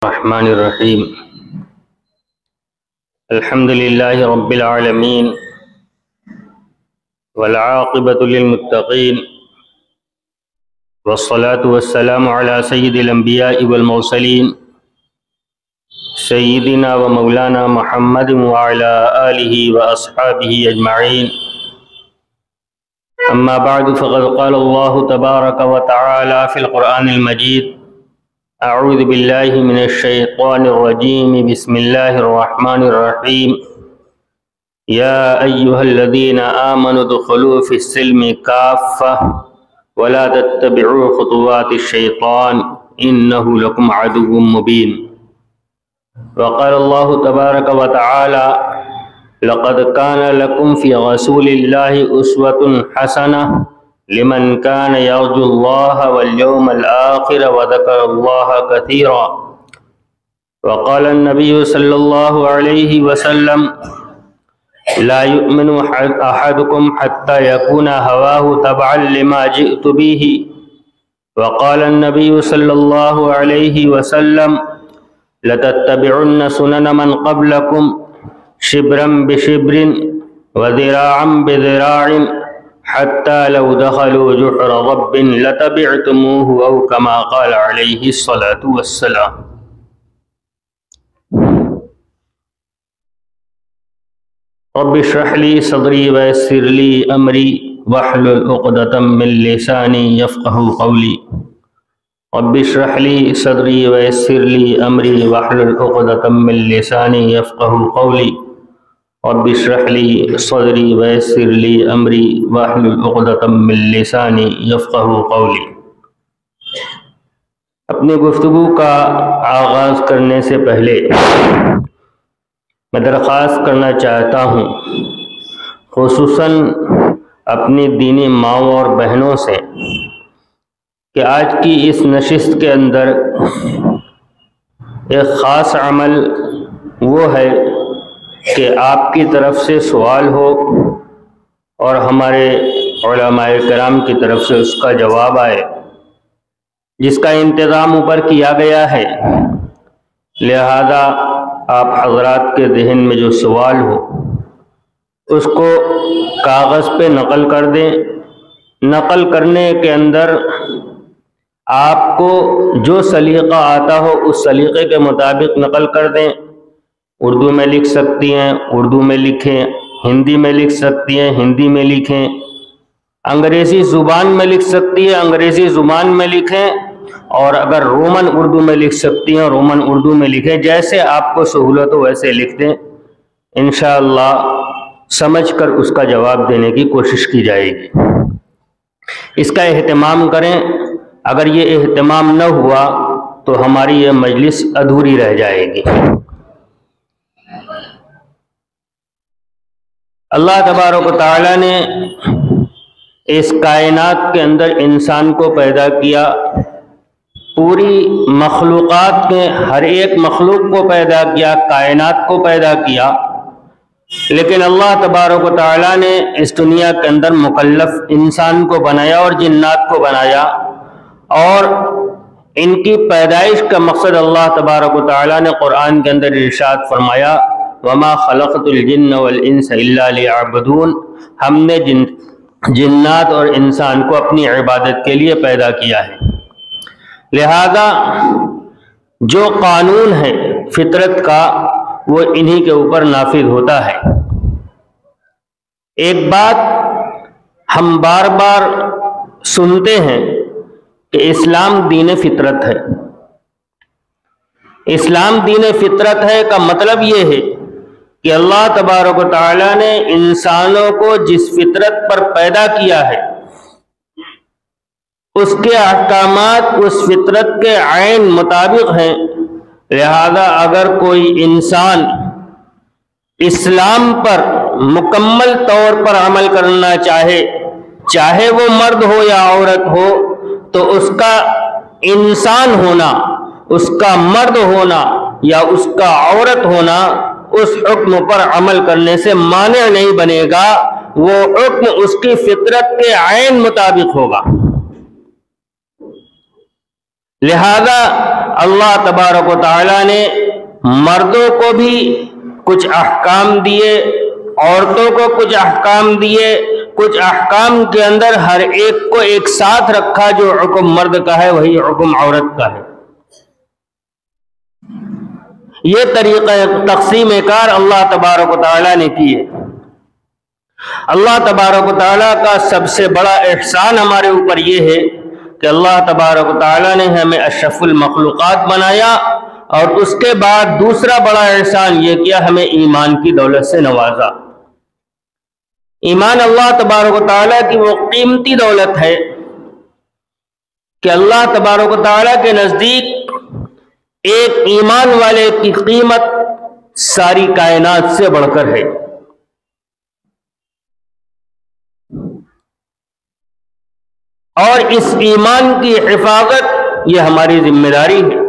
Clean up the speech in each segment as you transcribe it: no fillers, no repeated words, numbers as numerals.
الرحمن الرحیم الحمد للہ رب العالمین والعاقبۃ للمتقین والصلاة والسلام علی سید الانبیاء والمرسلین سیدنا و مولانا محمد وعلی آلہ واصحابہ اجمعین اما بعد فقد قال اللہ تبارک وتعالی فی القرآن المجید اعوذ باللہ من الشیطان الرجیم بسم اللہ الرحمن الرحیم یا ایہا الذین آمنوا ادخلوا فی السلم کافہ ولا تتبعوا خطوات الشیطان انہ لکم عدو مبین وقال اللہ تبارک وتعالی لقد كان لكم في رسول الله أسوة حسنة لمن كان يرجو الله واليوم الآخر وذكر الله كثيرا وقال النبي صلى الله عليه وسلم لا يؤمن أحدكم حتى يكون هواه تبعا لما جئت به وقال النبي صلى الله عليه وسلم لتتبعن سنن من قبلكم شبرا بشبر وذراعا بذراع حتى لو دخلوا جحر رب لتبعتموه أو كما قال عليه الصلاة والسلام رب اشرح لي صدري ويسر لي أمري واحلل عقدة من لساني يفقهوا قولي رب اشرح لي صدري ويسر لي أمري واحلل عقدة من لساني يفقهوا قولي رب اشرح لي صدري ويسر لي امری واحلل عقدۃ من لسانی یفقہوا قولی۔ اپنی گفتگو کا آغاز کرنے سے پہلے میں درخواست کرنا چاہتا ہوں، خصوصاً اپنی دینی ماؤں اور بہنوں سے، کہ آج کی اس نشست کے اندر ایک خاص عمل وہ ہے کہ آپ کی طرف سے سوال ہو اور ہمارے علماء کرام کی طرف سے اس کا جواب آئے، جس کا انتظام اوپر کیا گیا ہے۔ لہذا آپ حضرات کے ذہن میں جو سوال ہو اس کو کاغذ پہ نقل کر دیں۔ نقل کرنے کے اندر آپ کو جو سلیقہ آتا ہو اس سلیقے کے مطابق نقل کر دیں۔ اردو میں لکھ سکتی ہیں اردو میں لکھیں، ہندی میں لکھ سکتی ہیں ہندی میں لکھیں، انگریزی زبان میں لکھ سکتی ہیں انگریزی زبان میں لکھیں، اور اگر رومن اردو میں لکھ سکتی ہیں رومن اردو میں لکھیں۔ جیسے آپ کو سہولت ہو ویسے لکھ دیں، انشاءاللہ سمجھ کر اس کا جواب دینے کی کوشش کی جائے گی۔ اس کا اہتمام کریں، اگر یہ اہتمام نہ ہوا تو ہماری یہ مجلس ادھوری رہ جائے گی۔ اللہ تبارک و تعالیٰ نے اس کائنات کے اندر انسان کو پیدا کیا، پوری مخلوقات میں ہر ایک مخلوق کو پیدا کیا، کائنات کو پیدا کیا، لیکن اللہ تبارک و تعالیٰ نے اس دنیا کے اندر مکلف انسان کو بنایا اور جنات کو بنایا، اور ان کی پیدائش کا مقصد اللہ تبارک و تعالیٰ نے قرآن کے اندر ارشاد فرمایا وَمَا خَلَقْتُ الْجِنَّ وَالْإِنسَ إِلَّا لِيَعْبُدُونَ، ہم نے جنات اور انسان کو اپنی عبادت کے لیے پیدا کیا ہے۔ لہذا جو قانون ہے فطرت کا وہ انہی کے اوپر نافذ ہوتا ہے۔ ایک بات ہم بار بار سنتے ہیں کہ اسلام دین فطرت ہے۔ اسلام دین فطرت ہے کا مطلب یہ ہے کہ اللہ تبارک و تعالیٰ نے انسانوں کو جس فطرت پر پیدا کیا ہے اس کے احکامات اس فطرت کے عین مطابق ہیں۔ لہذا اگر کوئی انسان اسلام پر مکمل طور پر عمل کرنا چاہے وہ مرد ہو یا عورت ہو، تو اس کا انسان ہونا، اس کا مرد ہونا یا اس کا عورت ہونا اس حکم پر عمل کرنے سے مانع نہیں بنے گا، وہ حکم اس کی فطرت کے عین مطابق ہوگا۔ لہذا اللہ تبارک و تعالیٰ نے مردوں کو بھی کچھ احکام دیے، عورتوں کو کچھ احکام دیے، کچھ احکام کے اندر ہر ایک کو ایک ساتھ رکھا، جو حکم مرد کا ہے وہی حکم عورت کا ہے۔ یہ طریقہ تقسیم کار اللہ تبارک و تعالیٰ نے کی ہے۔ اللہ تبارک و تعالیٰ کا سب سے بڑا احسان ہمارے اوپر یہ ہے کہ اللہ تبارک و تعالیٰ نے ہمیں اشرف المخلوقات بنایا، اور اس کے بعد دوسرا بڑا احسان یہ کیا، ہمیں ایمان کی دولت سے نوازا۔ ایمان اللہ تبارک و تعالیٰ کی وہ قیمتی دولت ہے کہ اللہ تبارک و تعالیٰ کے نزدیک ایک ایمان والے کی قیمت ساری کائنات سے بڑھ کر ہے۔ اور اس ایمان کی حفاظت یہ ہماری ذمہ داری ہے۔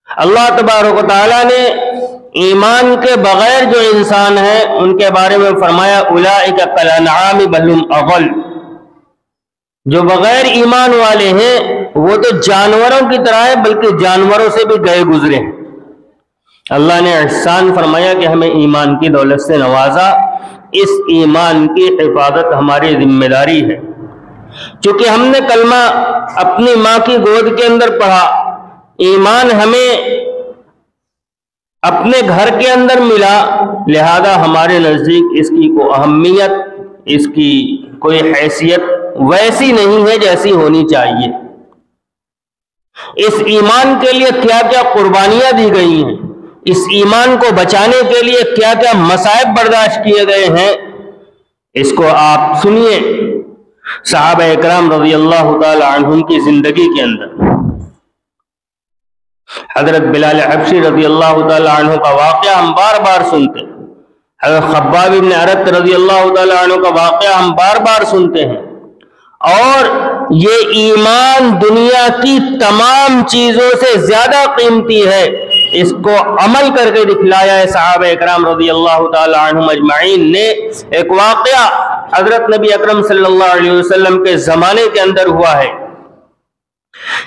اللہ تبارک و تعالیٰ نے ایمان کے بغیر جو انسان ہیں ان کے بارے میں فرمایا اولئک کالانعام بل ھم اضل، جو بغیر ایمان والے ہیں وہ تو جانوروں کی طرح ہیں، بلکہ جانوروں سے بھی گئے گزرے ہیں۔ اللہ نے احسان فرمایا کہ ہمیں ایمان کی دولت سے نوازا، اس ایمان کی حفاظت ہماری ذمہ داری ہے۔ چونکہ ہم نے کلمہ اپنی ماں کی گود کے اندر پڑھا، ایمان ہمیں اپنے گھر کے اندر ملا، لہذا ہمارے نزدیک اس کی کوئی اہمیت، اس کی کوئی حیثیت ویسی نہیں ہے جیسی ہونی چاہیے۔ اس ایمان کے لیے کیا کیا قربانیاں دی گئی ہیں، اس ایمان کو بچانے کے لیے کیا کیا مصائب برداشت کیے گئے ہیں، اس کو آپ سنیے صحابہ اکرام رضی اللہ تعالی عنہم کی زندگی کے اندر۔ حضرت بلال حبشی رضی اللہ تعالی عنہ کا واقعہ ہم بار بار سنتے ہیں، حضرت خباب بن ارت رضی اللہ تعالی عنہ کا واقعہ ہم بار بار سنتے ہیں، اور یہ ایمان دنیا کی تمام چیزوں سے زیادہ قیمتی ہے، اس کو عمل کر کے دکھلایا ہے صحابہ اکرام رضی اللہ تعالی عنہم اجمعین نے۔ ایک واقعہ حضرت نبی اکرم صلی اللہ علیہ وسلم کے زمانے کے اندر ہوا ہے۔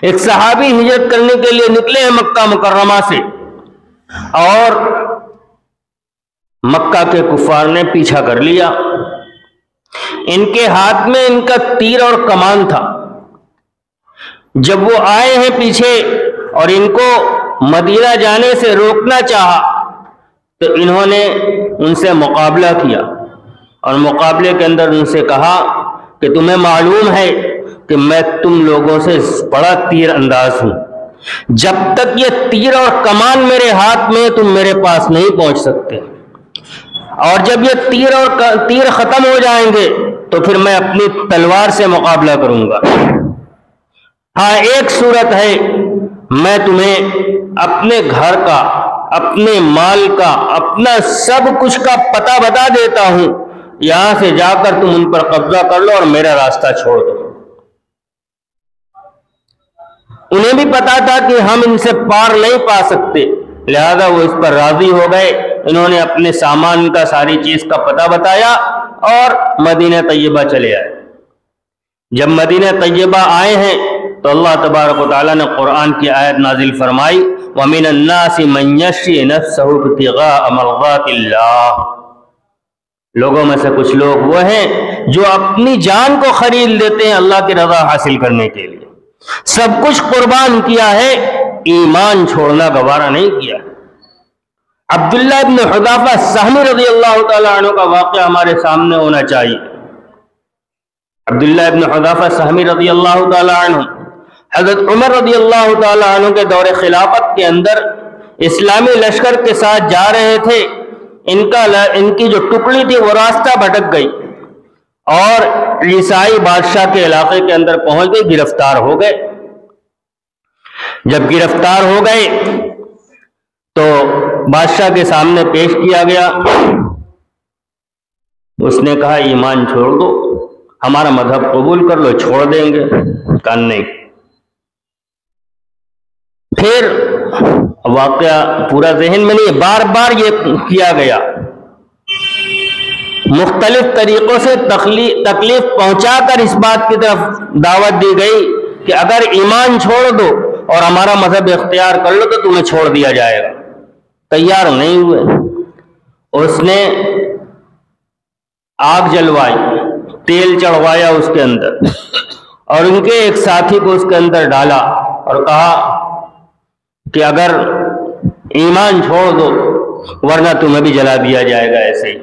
ایک صحابی ہجرت کرنے کے لیے نکلے ہیں مکہ مکرمہ سے، اور مکہ کے کفار نے پیچھا کر لیا۔ ان کے ہاتھ میں ان کا تیر اور کمان تھا۔ جب وہ آئے ہیں پیچھے اور ان کو مدینہ جانے سے روکنا چاہا تو انہوں نے ان سے مقابلہ کیا، اور مقابلے کے اندر ان سے کہا کہ تمہیں معلوم ہے کہ میں تم لوگوں سے بڑا تیر انداز ہوں، جب تک یہ تیر اور کمان میرے ہاتھ میں تم میرے پاس نہیں پہنچ سکتے، اور جب یہ تیر ختم ہو جائیں گے تو پھر میں اپنی تلوار سے مقابلہ کروں گا۔ ہاں ایک صورت ہے، میں تمہیں اپنے گھر کا، اپنے مال کا، اپنا سب کچھ کا پتہ بتا دیتا ہوں، یہاں سے جا کر تم ان پر قبضہ کر لو اور میرا راستہ چھوڑ دو۔ انہیں بھی پتا تھا کہ ہم ان سے پار نہیں پا سکتے، لہذا وہ اس پر راضی ہو گئے۔ انہوں نے اپنے سامان کا، ساری چیز کا پتہ بتایا اور مدینہ طیبہ چلے آئے۔ جب مدینہ طیبہ آئے ہیں تو اللہ تبارک و تعالیٰ نے قرآن کی آیت نازل فرمائی وَمِنَ النَّاسِ مَن يَشْرِي نَفْسَهُ ابْتِغَاءَ مَرْضَاتِ اللَّهِ، لوگوں میں سے کچھ لوگ وہ ہیں جو اپنی جان کو خرید لیتے ہیں اللہ کی رضا حاصل کرنے کے لیے، سب کچھ قربان کیا ہے، ایمان چھوڑنا گوارا نہیں کیا۔ عبداللہ ابن حذافہ سہمی رضی اللہ تعالیٰ عنہ کا واقعہ ہمارے سامنے ہونا چاہیے۔ عبداللہ ابن حذافہ سہمی رضی اللہ تعالیٰ عنہ حضرت عمر رضی اللہ تعالیٰ عنہ کے دور خلافت کے اندر اسلامی لشکر کے ساتھ جا رہے تھے، ان کی جو ٹکڑی تھی وہ راستہ بھٹک گئی اور عیسائی بادشاہ کے علاقے کے اندر پہنچ گئی، گرفتار ہو گئے۔ جب گرفتار ہو گئے تو بادشاہ کے سامنے پیش کیا گیا، اس نے کہا ایمان چھوڑ دو، ہمارا مذہب قبول کر لو، چھوڑ دیں گے، کہا نہیں۔ پھر واقعہ پورا ذہن میں نہیں، بار بار یہ کیا گیا، مختلف طریقوں سے تکلیف پہنچا کر اس بات کی طرف دعوت دی گئی کہ اگر ایمان چھوڑ دو اور ہمارا مذہب اختیار کر لو تو تمہیں چھوڑ دیا جائے گا. تیار نہیں ہوئے. اس نے آگ جلوائی، تیل چڑھوایا اس کے اندر، اور ان کے ایک ساتھی کو اس کے اندر ڈالا اور کہا کہ اگر ایمان چھوڑ دو ورنہ تمہیں بھی جلا دیا جائے گا. ایسے ہی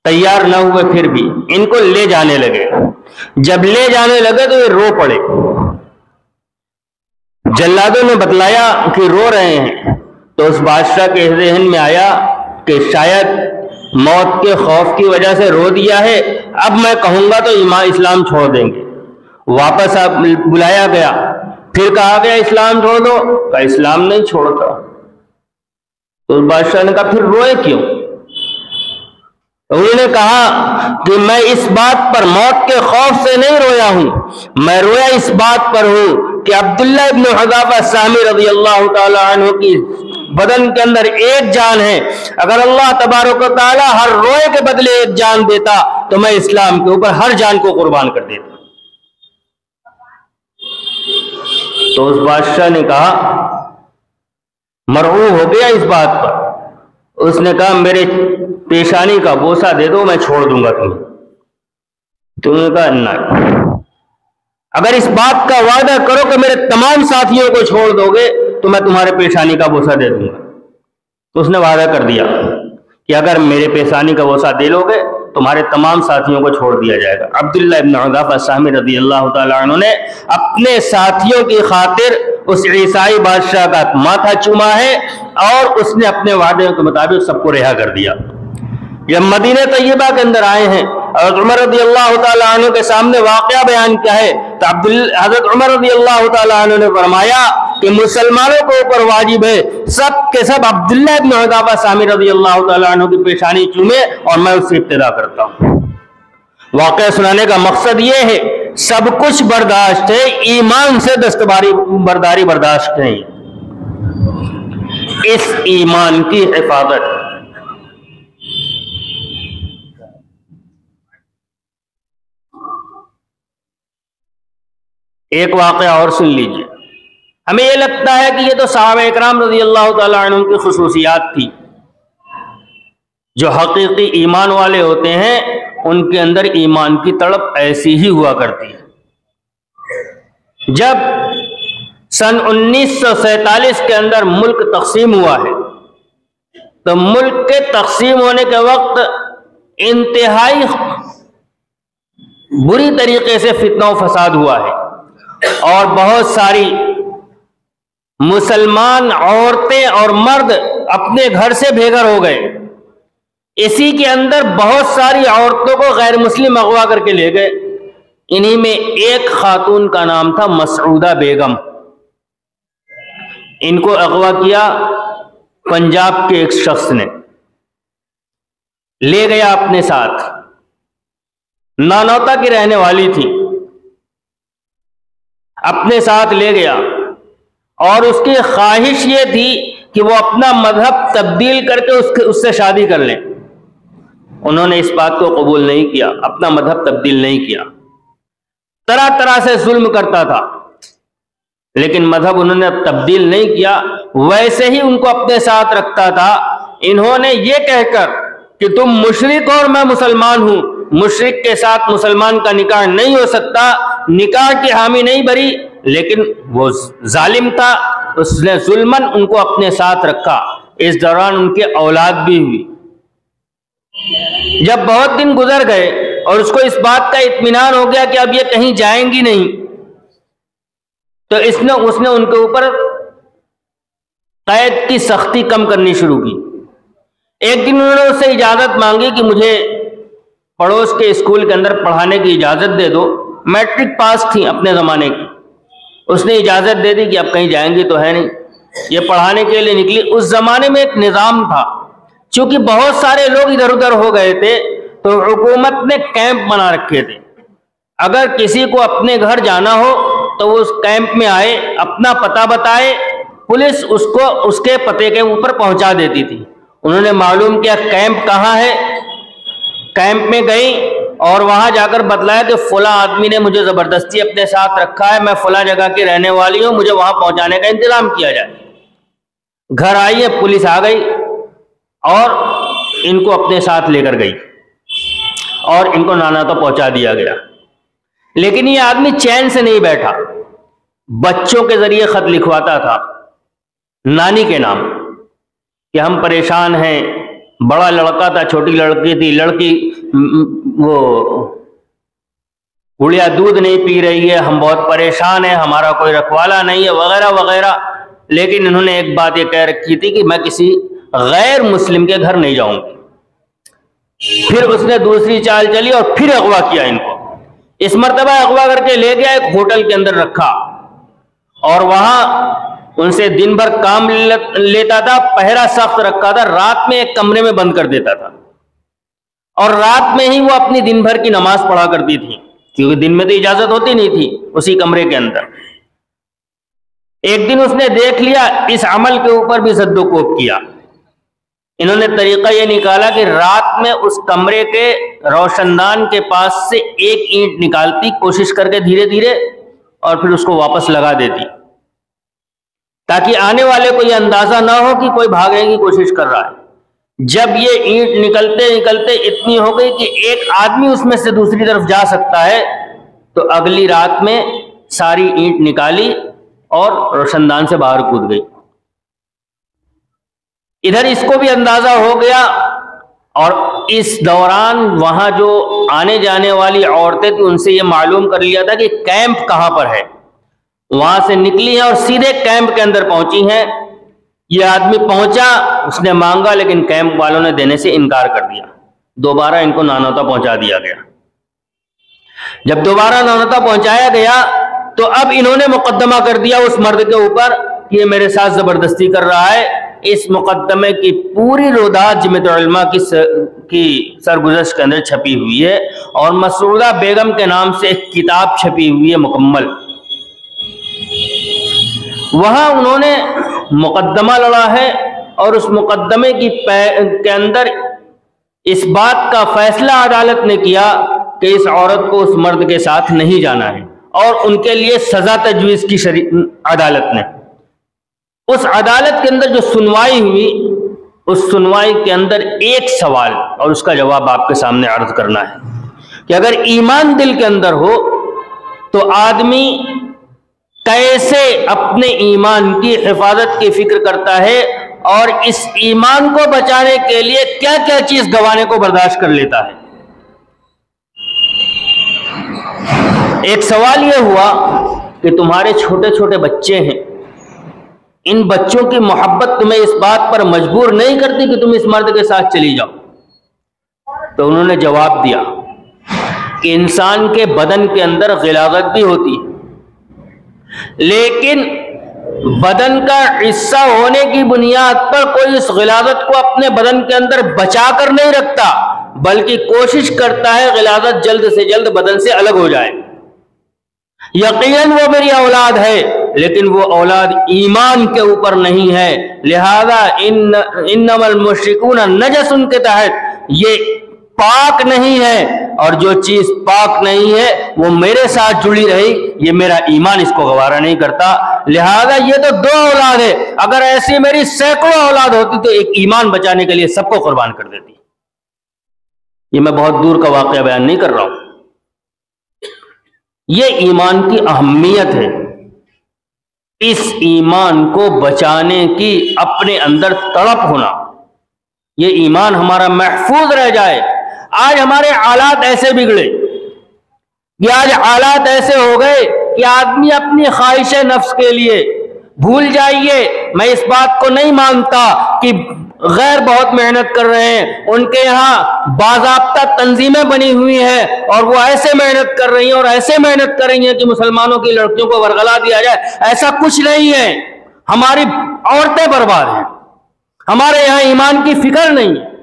تیار نہ ہوئے، پھر بھی ان کو لے جانے لگے. جب لے جانے لگے تو یہ رو پڑے. جلادوں نے بتلایا کہ رو رہے ہیں تو اس بادشاہ کے ذہن میں آیا کہ شاید موت کے خوف کی وجہ سے رو دیا ہے، اب میں کہوں گا تو ایمان اسلام چھوڑ دیں گے. واپس بلایا گیا، پھر کہا گیا اسلام چھوڑ دو، کہا اسلام نہیں چھوڑتا. تو بادشاہ نے کہا پھر روئے کیوں؟ انہوں نے کہا کہ میں اس بات پر موت کے خوف سے نہیں رویا ہوں، میں رویا اس بات پر ہوں کہ عبداللہ ابن حذافہ السہمی رضی اللہ تعالی عنہ کی بدن کے اندر ایک جان ہے. اگر اللہ تبارک و تعالی ہر روئے کے بدلے ایک جان دیتا تو میں اسلام کے اوپر ہر جان کو قربان کر دیتا. تو اس بادشاہ نے کہا، مرعوب ہو گیا اس بات پر، اس نے کہا میرے پیشانی کا بوسہ دے دو، میں چھوڑ دوں گا تمہیں. تو انہوں نے کہا نہیں، اگر اس بات کا وعدہ کرو کہ میرے تمام ساتھیوں کو چھوڑ دو گے تو میں تمہارے پیشانی کا بوسہ دے دوں گا. تو اس نے وعدہ کر دیا کہ اگر میرے پیشانی کا بوسہ دے لو گے تمہارے تمام ساتھیوں کو چھوڑ دیا جائے گا. عبداللہ ابن حذافہ السہمی رضی اللہ تعالیٰ عنہ نے اپنے ساتھیوں کی خاطر اس عیسائی بادشاہ کا ماتھا چوما ہے اور اس نے اپنے وعدے کے مطابق سب کو رہا کر دیا. جب مدینہ طیبہ کے اندر آئے ہیں حضرت عمر رضی اللہ تعالیٰ عنہ کے سامنے واقعہ بیان کیا ہے تو حضرت عمر رضی اللہ تعالیٰ عنہ نے فرمایا کہ مسلمانوں کے اوپر واجب ہے سب کے سب عبداللہ ابن حذافہ السہمی رضی اللہ تعالیٰ عنہ کی پیشانی چومے اور میں اس سے ابتدا کرتا ہوں. واقعہ سنانے کا مقصد یہ ہے سب کچھ برداشت ہے، ایمان سے دستبرداری برداشت نہیں. اس ایمان کی حفاظت. ایک واقعہ اور سن لیجئے. ہمیں یہ لگتا ہے کہ یہ تو صحابہ اکرام رضی اللہ تعالی عنہ کی خصوصیات تھی. جو حقیقی ایمان والے ہوتے ہیں ان کے اندر ایمان کی تڑپ ایسی ہی ہوا کرتی ہے. جب سن 1947 کے اندر ملک تقسیم ہوا ہے تو ملک کے تقسیم ہونے کے وقت انتہائی بری طریقے سے فتنہ و فساد ہوا ہے اور بہت ساری مسلمان عورتیں اور مرد اپنے گھر سے بے گھر ہو گئے. اسی کے اندر بہت ساری عورتوں کو غیر مسلم اغوا کر کے لے گئے. انہی میں ایک خاتون کا نام تھا مسعودہ بیگم. ان کو اغوا کیا پنجاب کے ایک شخص نے، لے گیا اپنے ساتھ. نانوتا کی رہنے والی تھی، اپنے ساتھ لے گیا اور اس کی خواہش یہ تھی کہ وہ اپنا مذہب تبدیل کر کے اس سے شادی کر لیں. انہوں نے اس بات کو قبول نہیں کیا، اپنا مذہب تبدیل نہیں کیا. طرح طرح سے ظلم کرتا تھا لیکن مذہب انہوں نے تبدیل نہیں کیا، ویسے ہی ان کو اپنے ساتھ رکھتا تھا. انہوں نے یہ کہہ کر کہ تم مشرک اور میں مسلمان ہوں، مشرک کے ساتھ مسلمان کا نکاح نہیں ہو سکتا، نکاح کی حامی نہیں بری، لیکن وہ ظالم تھا، اس نے ظلماً ان کو اپنے ساتھ رکھا. اس دوران ان کے اولاد بھی ہوئی. جب بہت دن گزر گئے اور اس کو اس بات کا اطمینان ہو گیا کہ اب یہ کہیں جائیں گی نہیں، تو اس نے ان کے اوپر قید کی سختی کم کرنی شروع کی. ایک دن انہوں نے اس سے اجازت مانگی کہ مجھے پڑوس کے اسکول کے اندر پڑھانے کی اجازت دے دو. میٹرک پاس تھی اپنے زمانے کی. اس نے اجازت دے دی کہ اب کہیں جائیں گی تو ہے نہیں، یہ پڑھانے کے لیے نکلی. اس زمانے میں ایک نظام تھا، چونکہ بہت سارے لوگ ادھر ادھر ہو گئے تھے تو حکومت نے کیمپ بنا رکھے تھے. اگر کسی کو اپنے گھر جانا ہو تو وہ اس کیمپ میں آئے، اپنا پتہ بتائے، پولیس اس کو اس کے پتے کے اوپر پہنچا دیتی تھی. انہوں نے معلوم کیا کیمپ کہاں ہے، کیمپ میں گئی اور وہاں جا کر بتلایا کہ فلاں آدمی نے مجھے زبردستی اپنے ساتھ رکھا ہے، میں فلاں جگہ کی رہنے والی ہوں، مجھے وہاں پہنچانے کا انتظام کیا جائے۔ گھر آئی ہے، پولیس آ گئی اور ان کو اپنے ساتھ لے کر گئی اور ان کو نانا تو پہنچا دیا گیا۔ لیکن یہ آدمی چین سے نہیں بیٹھا، بچوں کے ذریعے خط لکھواتا تھا نانی کے نام کہ ہم پریشان ہیں، بڑا لڑکا تھا، چھوٹی لڑکی تھی، لڑکی وہ گڑیا دودھ نہیں پی رہی ہے، ہم بہت پریشان ہیں، ہمارا کوئی رکھوالا نہیں ہے، وغیرہ وغیرہ۔ لیکن انہوں نے ایک بات یہ کہہ رکھی تھی کہ میں کسی غیر مسلم کے گھر نہیں جاؤں گی۔ پھر اس نے دوسری چال چلی اور پھر اغوا کیا ان کو۔ اس مرتبہ اغوا کر کے لے گیا، ایک ہوٹل کے اندر رکھا اور وہاں ان سے دن بھر کام لیتا تھا، پہرا سخت رکھا تھا، رات میں ایک کمرے میں بند کر دیتا تھا اور رات میں ہی وہ اپنی دن بھر کی نماز پڑھا کرتی تھی، کیونکہ دن میں تو اجازت ہوتی نہیں تھی اسی کمرے کے اندر۔ ایک دن اس نے دیکھ لیا، اس عمل کے اوپر بھی زد و کوب کیا۔ انہوں نے طریقہ یہ نکالا کہ رات میں اس کمرے کے روشن دان کے پاس سے ایک اینٹ نکالتی، کوشش کر کے دھیرے دھیرے، اور پھر اس کو واپس لگا دیتی، تاکہ آنے والے کو یہ اندازہ نہ ہو کہ کوئی بھاگنے کی کوشش کر رہا ہے۔ جب یہ اینٹ نکلتے نکلتے اتنی ہو گئی کہ ایک آدمی اس میں سے دوسری طرف جا سکتا ہے، تو اگلی رات میں ساری اینٹ نکالی اور روشن دان سے باہر کود گئی۔ ادھر اس کو بھی اندازہ ہو گیا، اور اس دوران وہاں جو آنے جانے والی عورتیں تھیں ان سے یہ معلوم کر لیا تھا کہ کیمپ کہاں پر ہے۔ وہاں سے نکلی ہیں اور سیدھے کیمپ کے اندر پہنچی ہیں۔ یہ آدمی پہنچا، اس نے مانگا، لیکن کیمپ والوں نے دینے سے انکار کر دیا۔ دوبارہ ان کو نانوتا پہنچا دیا گیا۔ جب دوبارہ نانوتا پہنچایا گیا تو اب انہوں نے مقدمہ کر دیا اس مرد کے اوپر کہ یہ میرے ساتھ زبردستی کر رہا ہے۔ اس مقدمے کی پوری رودات جمعیت علماء کی سرگزشت کے اندر چھپی ہوئی ہے، اور مسعودہ بیگم کے نام سے ایک کتاب چھپی ہوئی ہے مکمل۔ وہاں انہوں نے مقدمہ لڑا ہے، اور اس مقدمے کے اندر اس بات کا فیصلہ عدالت نے کیا کہ اس عورت کو اس مرد کے ساتھ نہیں جانا ہے، اور ان کے لیے سزا تجویز کی عدالت نے۔ اس عدالت کے اندر جو سنوائی ہوئی، اس سنوائی کے اندر ایک سوال اور اس کا جواب آپ کے سامنے عرض کرنا ہے کہ اگر ایمان دل کے اندر ہو تو آدمی کیسے اپنے ایمان کی حفاظت کی فکر کرتا ہے، اور اس ایمان کو بچانے کے لیے کیا کیا چیز گنوانے کو برداشت کر لیتا ہے۔ ایک سوال یہ ہوا کہ تمہارے چھوٹے چھوٹے بچے ہیں، ان بچوں کی محبت تمہیں اس بات پر مجبور نہیں کرتی کہ تم اس مرد کے ساتھ چلی جاؤ؟ تو انہوں نے جواب دیا کہ انسان کے بدن کے اندر غلاظت بھی ہوتی ہے، لیکن بدن کا حصہ ہونے کی بنیاد پر کوئی اس غلاظت کو اپنے بدن کے اندر بچا کر نہیں رکھتا، بلکہ کوشش کرتا ہے غلاظت جلد سے جلد بدن سے الگ ہو جائے۔ یقیناً وہ میری اولاد ہے، لیکن وہ اولاد ایمان کے اوپر نہیں ہے، لہذا انما المشرکون نجس کے تحت یہ پاک نہیں ہے، اور جو چیز پاک نہیں ہے وہ میرے ساتھ جڑی رہی، یہ میرا ایمان اس کو گوارا نہیں کرتا، لہذا یہ تو دو اولاد ہے، اگر ایسی میری سینکڑوں اولاد ہوتی تو ایک ایمان بچانے کے لیے سب کو قربان کر دیتی۔ یہ میں بہت دور کا واقعہ بیان نہیں کر رہا ہوں، یہ ایمان کی اہمیت ہے۔ اس ایمان کو بچانے کی اپنے اندر تڑپ ہونا، یہ ایمان ہمارا محفوظ رہ جائے۔ آج ہمارے حالات ایسے بگڑے کہ آج حالات ایسے ہو گئے کہ آدمی اپنی خواہش نفس کے لیے، بھول جائیے میں اس بات کو نہیں مانتا کہ غیر بہت محنت کر رہے ہیں، ان کے یہاں باضابطہ تنظیمیں بنی ہوئی ہیں اور وہ ایسے محنت کر رہی ہیں اور ایسے محنت کر رہی ہیں کہ مسلمانوں کی لڑکیوں کو ورغلا دیا جائے۔ ایسا کچھ نہیں ہے، ہماری عورتیں برباد ہیں، ہمارے یہاں ایمان کی فکر نہیں ہے،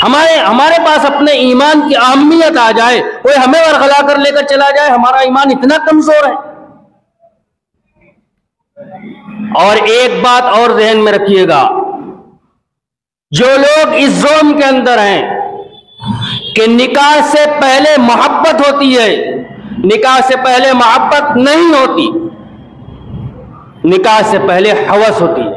ہمارے پاس اپنے ایمان کی اہمیت آ جائے، کوئی ہمیں ورغلا کر لے کر چلا جائے، ہمارا ایمان اتنا کمزور ہے۔ اور ایک بات اور ذہن میں رکھیے گا، جو لوگ اس زوم کے اندر ہیں کہ نکاح سے پہلے محبت ہوتی ہے، نکاح سے پہلے محبت نہیں ہوتی، نکاح سے پہلے ہوس ہوتی ہے۔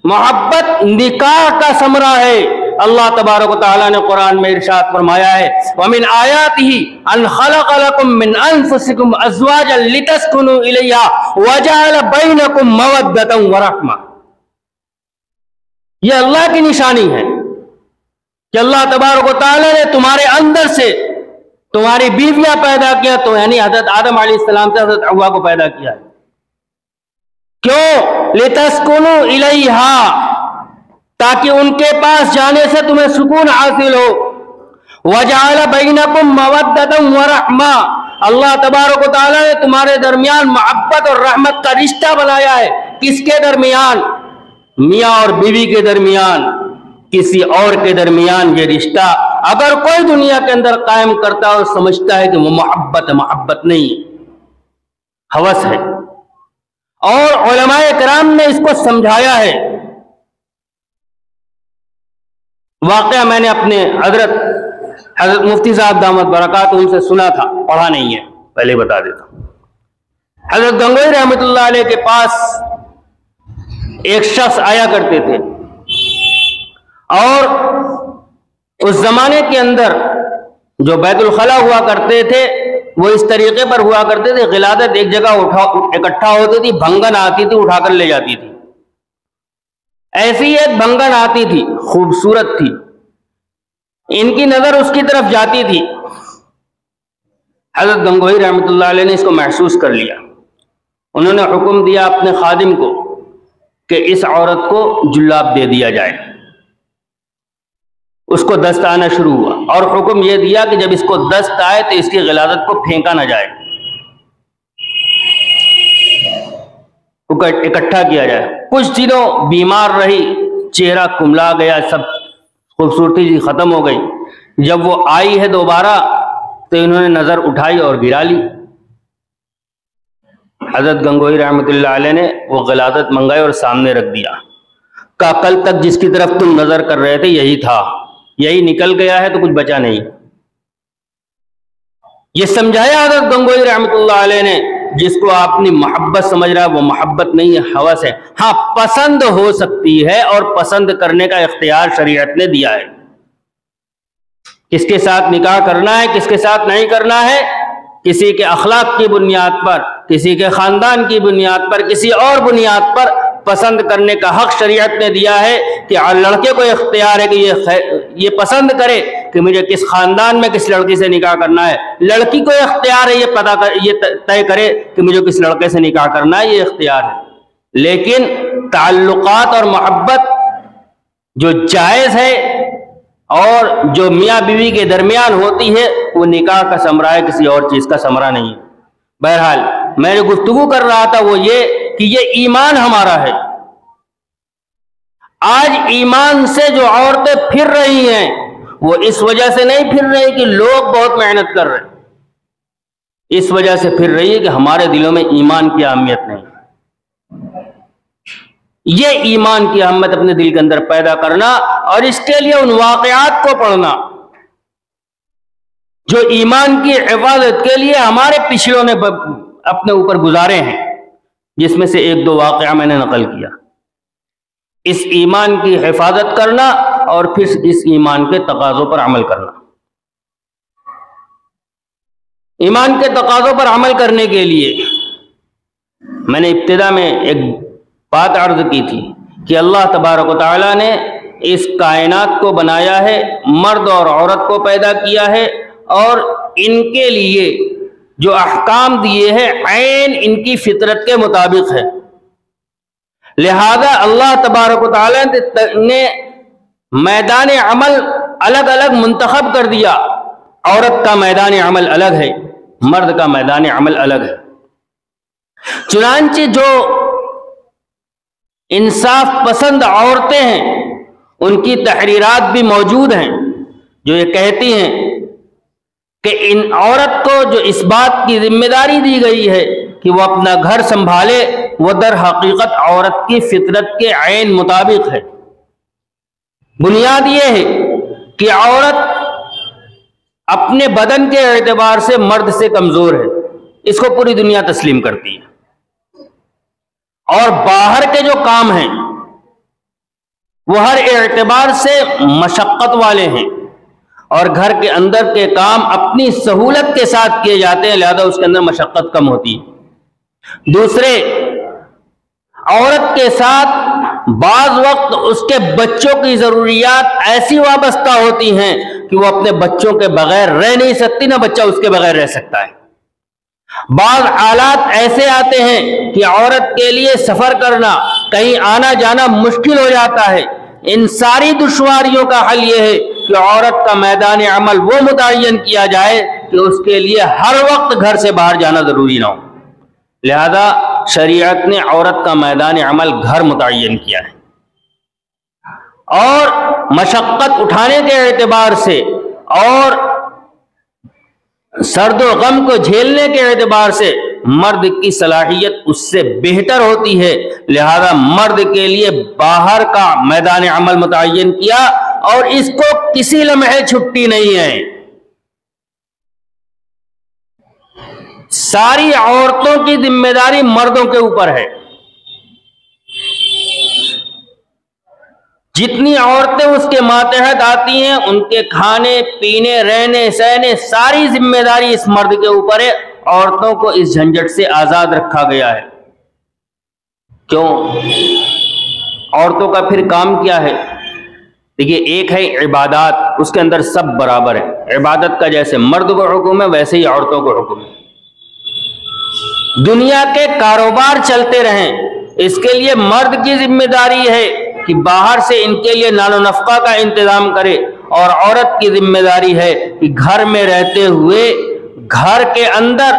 محبت نکاح کا ثمرہ ہے۔ اللہ تبارک و تعالیٰ نے قرآن میں ارشاد فرمایا ہے وَمِنْ آيَاتِهِ أَنْ خَلَقَ لَكُم مِّنْ أَنفُسِكُمْ أَزْوَاجًا لِتَسْكُنُوا إِلَيْهَا وَجَعَلَ بَيْنَكُم مَّوَدَّةً وَرَحْمَةً۔ یہ اللہ کی نشانی ہے کہ اللہ تبارک و تعالیٰ نے تمہارے اندر سے تمہاری بیویاں پیدا کیا، تو یعنی حضرت آدم علیہ السلام سے حضرت حوا کو پیدا کیا ہے۔ کیوں؟ لِتَسْكُنُوا إِلَيْهَا، تاکہ ان کے پاس جانے سے تمہیں سکون حاصل ہو۔ وَجَعَلَ بَيْنَكُمْ مَوَدَّةً وَرَحْمَةً، اللہ تبارک و تعالیٰ نے تمہارے درمیان محبت اور رحمت کا رشتہ بنایا ہے۔ کس کے درمیان؟ میاں اور بیوی کے درمیان، کسی اور کے درمیان یہ رشتہ اگر کوئی دنیا کے اندر قائم کرتا ہے اور سمجھتا ہے کہ وہ محبت نہیں، ہوس ہے۔ اور علماء کرام نے اس کو سمجھایا ہے۔ واقعہ میں نے اپنے حضرت مفتی صاحب دامت برکاتہم سے سنا تھا، پڑھا نہیں ہے، پہلے بتا دیتا ہوں۔ حضرت گنگوئی رحمۃ اللہ علیہ کے پاس ایک شخص آیا کرتے تھے، اور اس زمانے کے اندر جو بیت الخلا ہوا کرتے تھے وہ اس طریقے پر ہوا کرتے تھے، غلادت ایک جگہ اکٹھا ہوتی تھی، بھنگن آتی تھی، اٹھا کر لے جاتی تھی۔ ایسی ایک بھنگن آتی تھی، خوبصورت تھی، ان کی نظر اس کی طرف جاتی تھی۔ حضرت گنگوئی رحمۃ اللہ علیہ نے اس کو محسوس کر لیا، انہوں نے حکم دیا اپنے خادم کو کہ اس عورت کو جلاب دے دیا جائے۔ اس کو دست آنا شروع ہوا، اور حکم یہ دیا کہ جب اس کو دست آئے تو اس کی غلاظت کو پھینکا نہ جائے، اکٹھا کیا جائے۔ کچھ دنوں بیمار رہی، چہرہ کملا گیا، سب خوبصورتی جی ختم ہو گئی۔ جب وہ آئی ہے دوبارہ تو انہوں نے نظر اٹھائی اور گرا لی۔ حضرت گنگوئی رحمۃ اللہ علیہ نے وہ غلاظت منگائی اور سامنے رکھ دیا، کہا کل تک جس کی طرف تم نظر کر رہے تھے یہی تھا، یہی نکل گیا ہے تو کچھ بچا نہیں۔ یہ سمجھایا حضرت گنگوئی رحمۃ اللہ علیہ نے، جس کو آپ نے محبت سمجھ رہا ہے وہ محبت نہیں ہے، ہوس ہے۔ ہاں پسند ہو سکتی ہے، اور پسند کرنے کا اختیار شریعت نے دیا ہے، کس کے ساتھ نکاح کرنا ہے کس کے ساتھ نہیں کرنا ہے، کسی کے اخلاق کی بنیاد پر، کسی کے خاندان کی بنیاد پر، کسی اور بنیاد پر پسند کرنے کا حق شریعت نے دیا ہے کہ لڑکے کو اختیار ہے کہ یہ پسند کرے کہ مجھے کس خاندان میں کس لڑکی سے نکاح کرنا ہے، لڑکی کو اختیار ہے یہ طے کرے کہ مجھے کس لڑکے سے نکاح کرنا ہے، یہ اختیار ہے۔ لیکن تعلقات اور محبت جو جائز ہے اور جو میاں بیوی کے درمیان ہوتی ہے وہ نکاح کا ثمرہ ہے، کسی اور چیز کا ثمرہ نہیں ہے۔ بہرحال میں جو گفتگو کر رہا تھا وہ یہ کہ یہ ایمان ہمارا ہے۔ آج ایمان سے جو عورتیں پھر رہی ہیں وہ اس وجہ سے نہیں پھر رہی کہ لوگ بہت محنت کر رہے ہیں، اس وجہ سے پھر رہی ہے کہ ہمارے دلوں میں ایمان کی اہمیت نہیں۔ یہ ایمان کی اہمیت اپنے دل کے اندر پیدا کرنا، اور اس کے لیے ان واقعات کو پڑھنا جو ایمان کی حفاظت کے لیے ہمارے پچھلوں نے اپنے اوپر گزارے ہیں، جس میں سے ایک دو واقعہ میں نے نقل کیا۔ اس ایمان کی حفاظت کرنا اور پھر اس ایمان کے تقاضوں پر عمل کرنا۔ ایمان کے تقاضوں پر عمل کرنے کے لیے میں نے ابتدا میں ایک بات عرض کی تھی کہ اللہ تبارک و تعالیٰ نے اس کائنات کو بنایا ہے، مرد اور عورت کو پیدا کیا ہے، اور ان کے لیے جو احکام دیے ہیں عین ان کی فطرت کے مطابق ہے۔ لہذا اللہ تبارک و تعالیٰ نے میدان عمل الگ الگ منتخب کر دیا، عورت کا میدان عمل الگ ہے، مرد کا میدان عمل الگ ہے۔ چنانچہ جو انصاف پسند عورتیں ہیں ان کی تحریرات بھی موجود ہیں جو یہ کہتی ہیں کہ ان عورت کو جو اس بات کی ذمہ داری دی گئی ہے کہ وہ اپنا گھر سنبھالے، وہ در حقیقت عورت کی فطرت کے عین مطابق ہے۔ بنیاد یہ ہے کہ عورت اپنے بدن کے اعتبار سے مرد سے کمزور ہے، اس کو پوری دنیا تسلیم کرتی ہے، اور باہر کے جو کام ہیں وہ ہر اعتبار سے مشقت والے ہیں، اور گھر کے اندر کے کام اپنی سہولت کے ساتھ کیے جاتے ہیں، لہذا اس کے اندر مشقت کم ہوتی ہے۔ دوسرے، عورت کے ساتھ بعض وقت اس کے بچوں کی ضروریات ایسی وابستہ ہوتی ہیں کہ وہ اپنے بچوں کے بغیر رہ نہیں سکتی، نہ بچہ اس کے بغیر رہ سکتا ہے۔ بعض حالات ایسے آتے ہیں کہ عورت کے لیے سفر کرنا، کہیں آنا جانا مشکل ہو جاتا ہے۔ ان ساری دشواریوں کا حل یہ ہے کہ عورت کا میدان عمل وہ متعین کیا جائے کہ اس کے لیے ہر وقت گھر سے باہر جانا ضروری نہ ہو، لہذا شریعت نے عورت کا میدان عمل گھر متعین کیا ہے، اور مشقت اٹھانے کے اعتبار سے اور سرد و غم کو جھیلنے کے اعتبار سے مرد کی صلاحیت اس سے بہتر ہوتی ہے، لہذا مرد کے لیے باہر کا میدان عمل متعین کیا، اور اس کو کسی لمحے چھٹی نہیں ہے۔ ساری عورتوں کی ذمہ داری مردوں کے اوپر ہے۔ جتنی عورتیں اس کے ماتحت آتی ہیں، ان کے کھانے پینے رہنے سہنے ساری ذمہ داری اس مرد کے اوپر ہے۔ عورتوں کو اس جھنجٹ سے آزاد رکھا گیا ہے۔ کیوں؟ عورتوں کا پھر کام کیا ہے؟ دیکھیے، ایک ہے عبادات، اس کے اندر سب برابر ہے۔ عبادت کا جیسے مرد کو حکم ہے، ویسے ہی عورتوں کو حکم ہے۔ دنیا کے کاروبار چلتے رہیں، اس کے لیے مرد کی ذمہ داری ہے کہ باہر سے ان کے لیے نان و نفقہ کا انتظام کرے، اور عورت کی ذمہ داری ہے کہ گھر میں رہتے ہوئے گھر کے اندر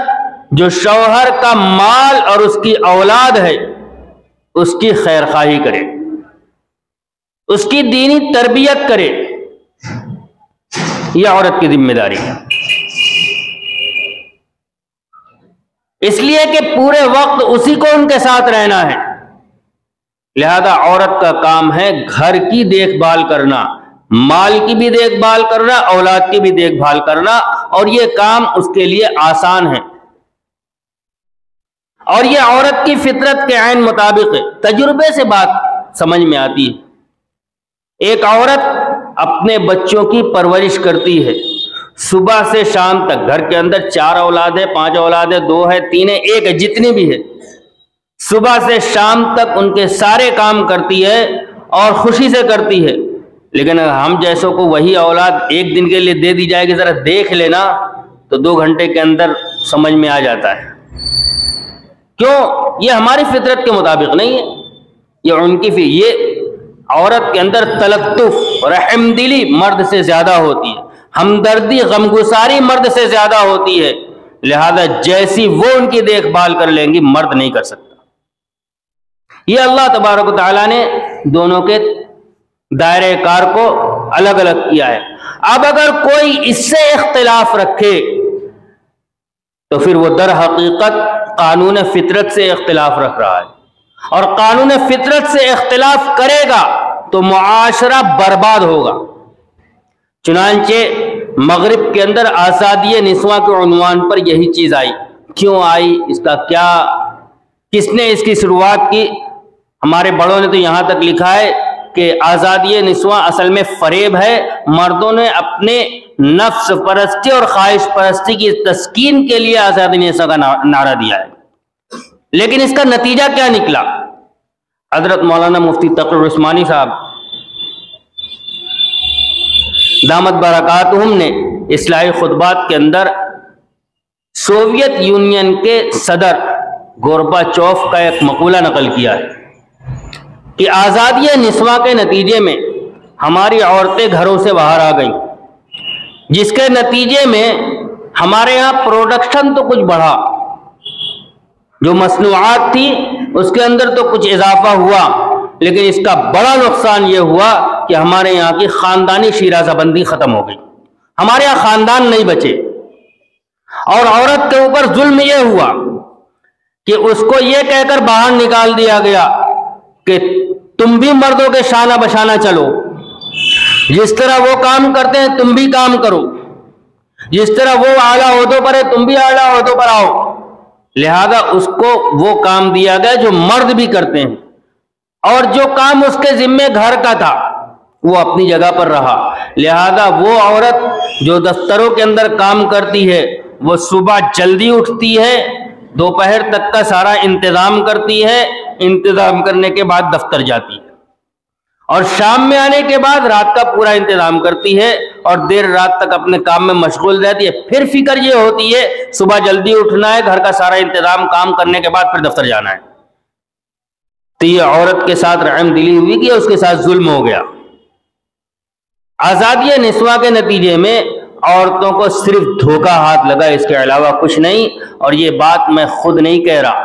جو شوہر کا مال اور اس کی اولاد ہے اس کی خیر خواہی کرے، اس کی دینی تربیت کرے، یہ عورت کی ذمہ داری ہے۔ اس لیے کہ پورے وقت اسی کو ان کے ساتھ رہنا ہے، لہذا عورت کا کام ہے گھر کی دیکھ بھال کرنا، مال کی بھی دیکھ بھال کرنا، اولاد کی بھی دیکھ بھال کرنا، اور یہ کام اس کے لیے آسان ہے، اور یہ عورت کی فطرت کے عین مطابق ہے۔ تجربے سے بات سمجھ میں آتی ہے۔ ایک عورت اپنے بچوں کی پرورش کرتی ہے، صبح سے شام تک، گھر کے اندر 4 اولاد ہے، 5 اولاد ہے، 2 ہے، 3 ہے، 1 ہے، جتنی بھی ہے، صبح سے شام تک ان کے سارے کام کرتی ہے اور خوشی سے کرتی ہے۔ لیکن ہم جیسوں کو وہی اولاد ایک دن کے لیے دے دی جائے کہ ذرا دیکھ لینا، تو 2 گھنٹے کے اندر سمجھ میں آ جاتا ہے۔ کیوں؟ یہ ہماری فطرت کے مطابق نہیں ہے، یہ ان کی یہ عورت کے اندر تلطف، رحم دلی مرد سے زیادہ ہوتی ہے، ہمدردی، غمگساری مرد سے زیادہ ہوتی ہے، لہذا جیسی وہ ان کی دیکھ بھال کر لیں گی مرد نہیں کر سکتا۔ یہ اللہ تبارک و تعالیٰ نے دونوں کے دائرہ کار کو الگ الگ کیا ہے۔ اب اگر کوئی اس سے اختلاف رکھے تو پھر وہ در حقیقت قانون فطرت سے اختلاف رکھ رہا ہے، اور قانون فطرت سے اختلاف کرے گا تو معاشرہ برباد ہوگا۔ چنانچہ مغرب کے اندر آزادی نسواں کے عنوان پر یہی چیز آئی۔ کیوں آئی؟ اس کا کیا، کس نے اس کی شروعات کی؟ ہمارے بڑوں نے تو یہاں تک لکھا ہے کہ آزادی نسواں اصل میں فریب ہے، مردوں نے اپنے نفس پرستی اور خواہش پرستی کی تسکین کے لیے آزادی نسواں کا نعرہ دیا ہے۔ لیکن اس کا نتیجہ کیا نکلا؟ حضرت مولانا مفتی تقی العثمانی صاحب دامت برکاتہم نے اصلاحی خطبات کے اندر سوویت یونین کے صدر گورباچوف کا ایک مقولہ نقل کیا ہے کہ آزادی نسواں کے نتیجے میں ہماری عورتیں گھروں سے باہر آ گئیں، جس کے نتیجے میں ہمارے ہاں پروڈکشن تو کچھ بڑھا، جو مصنوعات تھی اس کے اندر تو کچھ اضافہ ہوا، لیکن اس کا بڑا نقصان یہ ہوا کہ ہمارے یہاں کی خاندانی شیرازہ بندی ختم ہو گئی، ہمارے یہاں خاندان نہیں بچے، اور عورت کے اوپر ظلم یہ ہوا کہ اس کو یہ کہہ کر باہر نکال دیا گیا کہ تم بھی مردوں کے شانہ بشانہ چلو، جس طرح وہ کام کرتے ہیں تم بھی کام کرو، جس طرح وہ اعلیٰ عہدوں پر ہے تم بھی اعلیٰ عہدوں پر آؤ۔ لہذا اس کو وہ کام دیا گیا جو مرد بھی کرتے ہیں، اور جو کام اس کے ذمے گھر کا تھا وہ اپنی جگہ پر رہا۔ لہذا وہ عورت جو دفتروں کے اندر کام کرتی ہے وہ صبح جلدی اٹھتی ہے، دوپہر تک کا سارا انتظام کرتی ہے، انتظام کرنے کے بعد دفتر جاتی ہے، اور شام میں آنے کے بعد رات کا پورا انتظام کرتی ہے اور دیر رات تک اپنے کام میں مشغول رہتی ہے۔ پھر فکر یہ ہوتی ہے صبح جلدی اٹھنا ہے، گھر کا سارا انتظام کام کرنے کے بعد پھر دفتر جانا ہے۔ تو یہ عورت کے ساتھ رحم دلی ہوئی کہ اس کے ساتھ ظلم ہو گیا۔ آزادی نسواں کے نتیجے میں عورتوں کو صرف دھوکہ ہاتھ لگا، اس کے علاوہ کچھ نہیں۔ اور یہ بات میں خود نہیں کہہ رہا،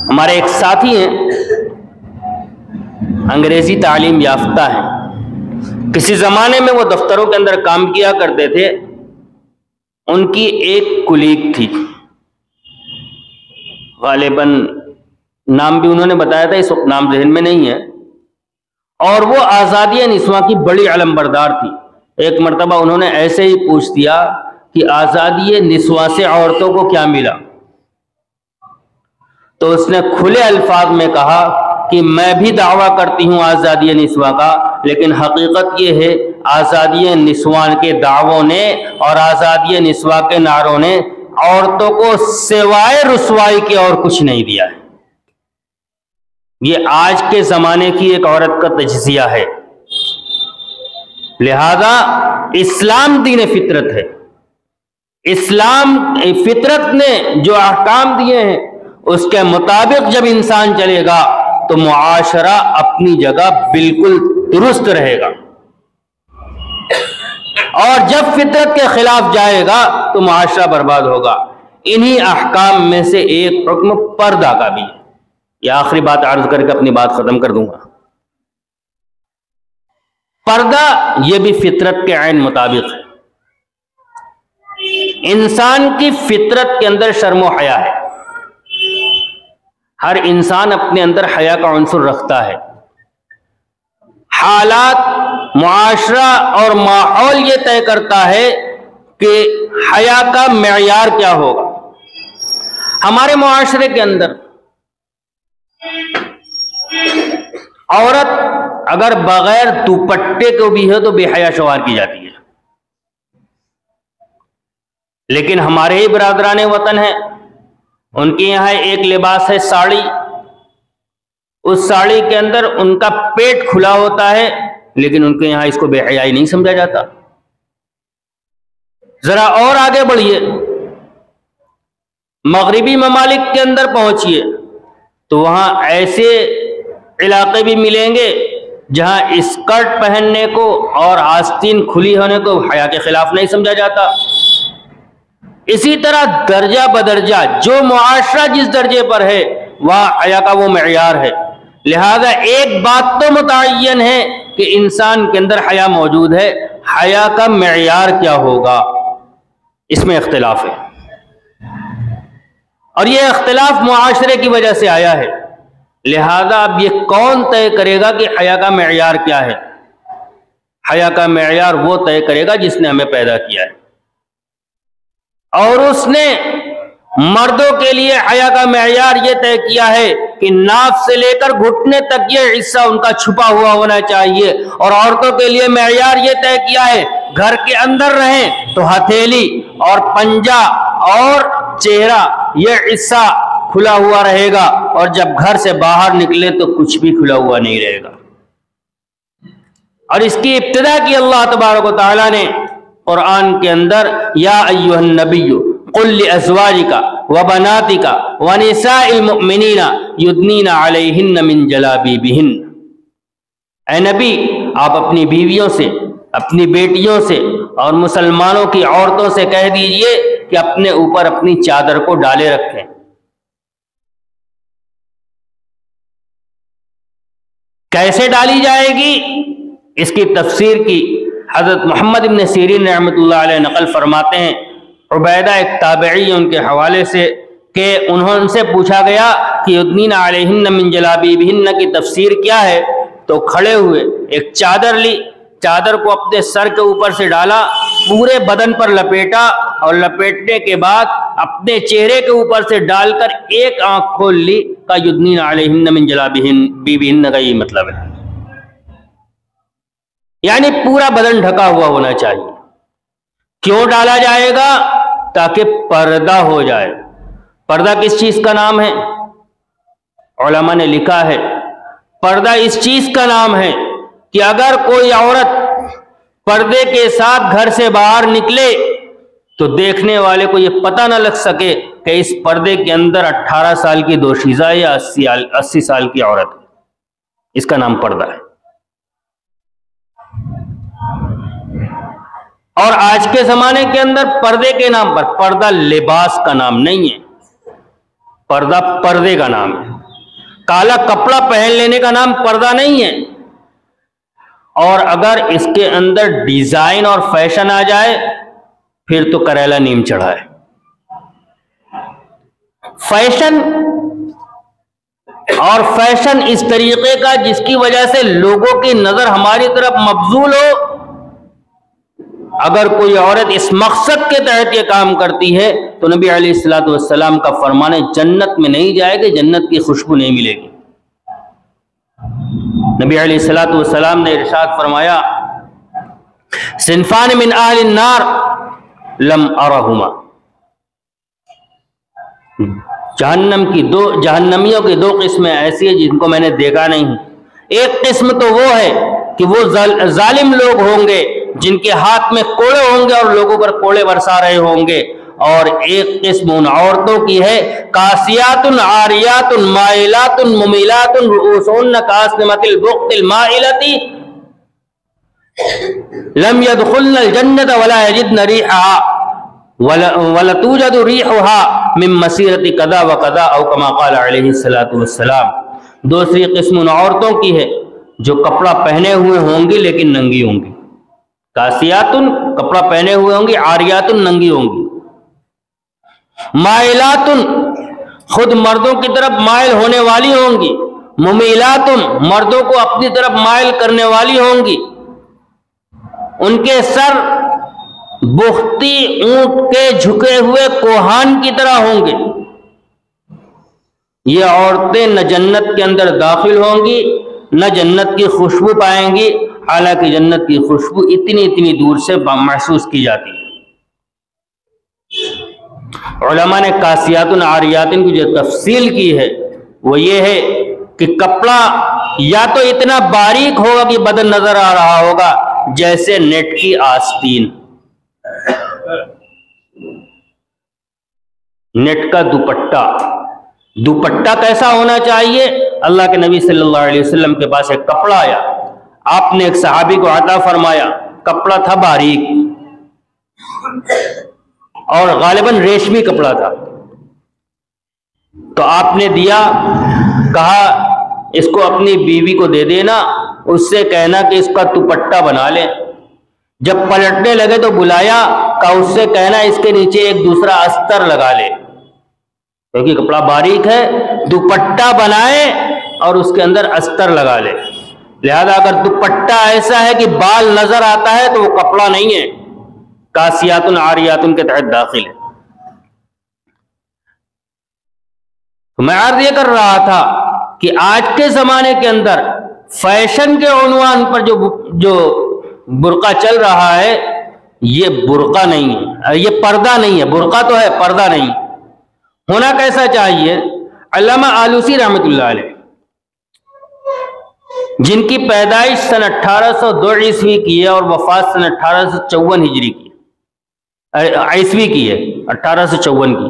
ہمارے ایک ساتھی ہیں، انگریزی تعلیم یافتہ ہیں، کسی زمانے میں وہ دفتروں کے اندر کام کیا کرتے تھے۔ ان کی ایک کلیگ تھی، غالباً نام بھی انہوں نے بتایا تھا، اس وقت نام ذہن میں نہیں ہے، اور وہ آزادی نسواں کی بڑی علم بردار تھی۔ ایک مرتبہ انہوں نے ایسے ہی پوچھ دیا کہ آزادی نسواں سے عورتوں کو کیا ملا؟ تو اس نے کھلے الفاظ میں کہا کہ میں بھی دعویٰ کرتی ہوں آزادی نسواں کا، لیکن حقیقت یہ ہے آزادی نسواں کے دعووں نے اور آزادی نسواں کے نعروں نے عورتوں کو سوائے رسوائی کے اور کچھ نہیں دیا ہے۔ یہ آج کے زمانے کی ایک عورت کا تجزیہ ہے۔ لہذا اسلام دین فطرت ہے، اسلام فطرت نے جو احکام دیے ہیں اس کے مطابق جب انسان چلے گا تو معاشرہ اپنی جگہ بالکل درست رہے گا، اور جب فطرت کے خلاف جائے گا تو معاشرہ برباد ہوگا۔ انہی احکام میں سے ایک حکم پردہ کا بھی ہے۔ یہ آخری بات عرض کر کے اپنی بات ختم کر دوں گا۔ پردہ یہ بھی فطرت کے عین مطابق ہے۔ انسان کی فطرت کے اندر شرم و حیا ہے، ہر انسان اپنے اندر حیا کا عنصر رکھتا ہے۔ حالات، معاشرہ اور ماحول یہ طے کرتا ہے کہ حیا کا معیار کیا ہوگا۔ ہمارے معاشرے کے اندر عورت اگر بغیر دوپٹے کو بھی ہے تو بے حیا شمار کی جاتی ہے، لیکن ہمارے ہی برادران وطن ہیں، ان کے یہاں ایک لباس ہے ساڑی، اس ساڑی کے اندر ان کا پیٹ کھلا ہوتا ہے، لیکن ان کے یہاں اس کو بے حیائی نہیں سمجھا جاتا۔ ذرا اور آگے بڑھیے، مغربی ممالک کے اندر پہنچیے تو وہاں ایسے علاقے بھی ملیں گے جہاں اسکرٹ پہننے کو اور آستین کھلی ہونے کو حیا کے خلاف نہیں سمجھا جاتا۔ اسی طرح درجہ بدرجہ جو معاشرہ جس درجے پر ہے وہاں حیا کا وہ معیار ہے۔ لہذا ایک بات تو متعین ہے کہ انسان کے اندر حیا موجود ہے، حیا کا معیار کیا ہوگا اس میں اختلاف ہے، اور یہ اختلاف معاشرے کی وجہ سے آیا ہے۔ لہذا اب یہ کون طے کرے گا کہ حیا کا معیار کیا ہے؟ حیا کا معیار وہ طے کرے گا جس نے ہمیں پیدا کیا ہے، اور اس نے مردوں کے لیے حیا کا معیار یہ طے کیا ہے کہ ناف سے لے کر گھٹنے تک یہ حصہ ان کا چھپا ہوا ہونا چاہیے، اور عورتوں کے لیے معیار یہ طے کیا ہے گھر کے اندر رہیں تو ہتھیلی اور پنجہ اور چہرہ یہ حصہ کھلا ہوا رہے گا، اور جب گھر سے باہر نکلے تو کچھ بھی کھلا ہوا نہیں رہے گا۔ اور اس کی ابتدا کی اللہ تبارک و تعالیٰ نے قرآن کے اندر یا ایھا النبی قل لازواجک وبناتک ونساء المؤمنین یدنین علیہن من جلابیبہن، اے نبی آپ اپنی بیویوں سے، اپنی بیٹیوں سے اور مسلمانوں کی عورتوں سے کہہ دیجئے کہ اپنے اوپر اپنی چادر کو ڈالے رکھیں۔ کیسے ڈالی جائے گی اس کی تفسیر کی حضرت محمد ابن سیرین رحمۃ اللہ علیہ نقل فرماتے ہیں، عبیدہ ایک تابعی ان کے حوالے سے کہ انہوں سے پوچھا گیا کہ یدنین علیہن من جلابیبہن کی تفسیر کیا ہے، تو کھڑے ہوئے ایک چادر لی، چادر کو اپنے سر کے اوپر سے ڈالا، پورے بدن پر لپیٹا، اور لپیٹنے کے بعد اپنے چہرے کے اوپر سے ڈال کر ایک آنکھ کھول لی۔ کا یدنین علیہن من جلابہن، بیویہن کا یہ مطلب ہے، یعنی پورا بدن ڈھکا ہوا ہونا چاہیے۔ کیوں ڈالا جائے گا؟ تاکہ پردہ ہو جائے۔ پردہ کس چیز کا نام ہے؟ علماء نے لکھا ہے پردہ اس چیز کا نام ہے کہ اگر کوئی عورت پردے کے ساتھ گھر سے باہر نکلے تو دیکھنے والے کو یہ پتہ نہ لگ سکے کہ اس پردے کے اندر 18 سال کی دوشیزہ یا 80 سال کی عورت ہے۔ اس کا نام پردہ ہے۔ اور آج کے زمانے کے اندر پردے کے نام پر، پردہ لباس کا نام نہیں ہے، پردہ پردے کا نام ہے۔ کالا کپڑا پہن لینے کا نام پردہ نہیں ہے۔ اور اگر اس کے اندر ڈیزائن اور فیشن آ جائے پھر تو کریلا نیم چڑھا ہے۔ فیشن اور فیشن اس طریقے کا جس کی وجہ سے لوگوں کی نظر ہماری طرف مبذول ہو، اگر کوئی عورت اس مقصد کے تحت یہ کام کرتی ہے تو نبی علیہ الصلوۃ والسلام کا فرمان ہے جنت میں نہیں جائے گی، جنت کی خوشبو نہیں ملے گی۔ نبی علیہ الصلوۃ والسلام نے ارشاد فرمایا صنفان من اہل النار لم ارہما، جہنمیوں کی دو قسمیں ایسی ہیں جن کو میں نے دیکھا نہیں۔ ایک قسم تو وہ ہے کہ وہ ظالم لوگ ہوں گے جن کے ہاتھ میں کوڑے ہوں گے اور لوگوں پر کوڑے برسا رہے ہوں گے، اور ایک قسم ان عورتوں کی ہے کاسیات عاریات مائلات ممیلات رؤوسہن کاسنمۃ البخت المائلۃ لم يدخلن الجنۃ ولا یجدن ریحها ولتوجد ریحها من مسیرۃ کذا وکذا او کما قال علیہ الصلوۃ والسلام۔ دوسری قسم ان عورتوں کی ہے جو کپڑا پہنے ہوئے ہوں گی لیکن ننگی ہوں گی۔ کاسیات کپڑا پہنے ہوئے ہوں گی، عاریات ننگی ہوں گی، مائلات خود مردوں کی طرف مائل ہونے والی ہوں گی، ممیلات مردوں کو اپنی طرف مائل کرنے والی ہوں گی، ان کے سر بختی اونٹ کے جھکے ہوئے کوہان کی طرح ہوں گے۔ یہ عورتیں نہ جنت کے اندر داخل ہوں گی نہ جنت کی خوشبو پائیں گی، حالانکہ جنت کی خوشبو اتنی دور سے محسوس کی جاتی ہے۔ علماء نے کاسیات عاریات کی جو تفصیل کی ہے وہ یہ ہے کہ کپڑا یا تو اتنا باریک ہوگا کہ بدن نظر آ رہا ہوگا جیسے نیٹ کی آستین، نیٹ کا دوپٹہ کیسا ہونا چاہیے؟ اللہ کے نبی صلی اللہ علیہ وسلم کے پاس ایک کپڑا آیا، آپ نے ایک صحابی کو عطا فرمایا، کپڑا تھا باریک اور غالباً ریشمی کپڑا تھا، تو آپ نے دیا، کہا اس کو اپنی بیوی کو دے دینا، اس سے کہنا کہ اس کا دوپٹہ بنا لے۔ جب پلٹنے لگے تو بلایا، کہا اس سے کہنا اس کے نیچے ایک دوسرا استر لگا لے، کیونکہ کپڑا باریک ہے، دوپٹہ بنائے اور اس کے اندر استر لگا لے۔ لہذا اگر دوپٹہ ایسا ہے کہ بال نظر آتا ہے تو وہ کپڑا نہیں ہے، کاسیات عاریات کے تحت داخل ہے۔ تو میں عرض یہ کر رہا تھا کہ آج کے زمانے کے اندر فیشن کے عنوان پر جو برقع چل رہا ہے یہ برقع نہیں ہے، یہ پردہ نہیں ہے، برقع تو ہے پردہ نہیں۔ ہونا کیسا چاہیے؟ علامہ آلوسی رحمۃ اللہ علیہ جن کی پیدائش سن 1802 عیسوی کی ہے اور وفات سن 1854 ہجری کی عیسوی کی ہے، 1854 کی،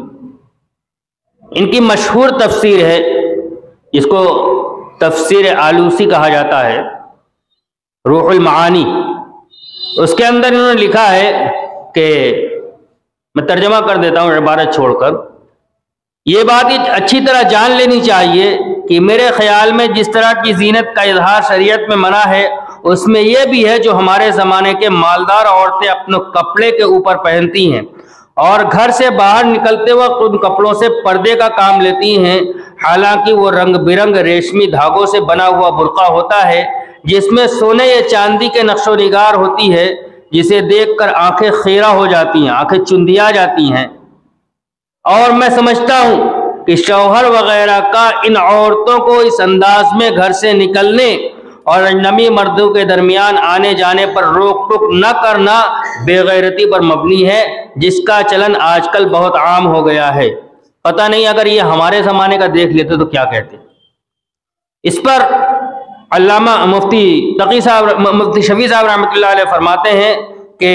ان کی مشہور تفسیر ہے جس کو تفسیر آلوسی کہا جاتا ہے، روح المعانی۔ اس کے اندر انہوں نے لکھا ہے کہ میں ترجمہ کر دیتا ہوں عبارت چھوڑ کر، یہ بات اچھی طرح جان لینی چاہیے کہ میرے خیال میں جس طرح کی زینت کا اظہار شریعت میں منع ہے اس میں یہ بھی ہے جو ہمارے زمانے کے مالدار عورتیں اپنے کپڑے کے اوپر پہنتی ہیں اور گھر سے باہر نکلتے وقت ان کپڑوں سے پردے کا کام لیتی ہیں، حالانکہ وہ رنگ برنگ ریشمی دھاگوں سے بنا ہوا برقع ہوتا ہے جس میں سونے یا چاندی کے نقش و نگار ہوتی ہے، جسے دیکھ کر آنکھیں خیرہ ہو جاتی ہیں، آنکھیں چندیا جاتی ہیں۔ اور میں سمجھتا ہوں کہ شوہر وغیرہ کا ان عورتوں کو اس انداز میں گھر سے نکلنے اور اجنبی مردوں کے درمیان آنے جانے پر روک ٹوک نہ کرنا بے غیرتی پر مبنی ہے، جس کا چلن آج کل بہت عام ہو گیا ہے۔ پتہ نہیں اگر یہ ہمارے زمانے کا دیکھ لیتے تو کیا کہتے۔ اس پر علامہ مفتی شفیع صاحب رحمۃ اللہ علیہ فرماتے ہیں کہ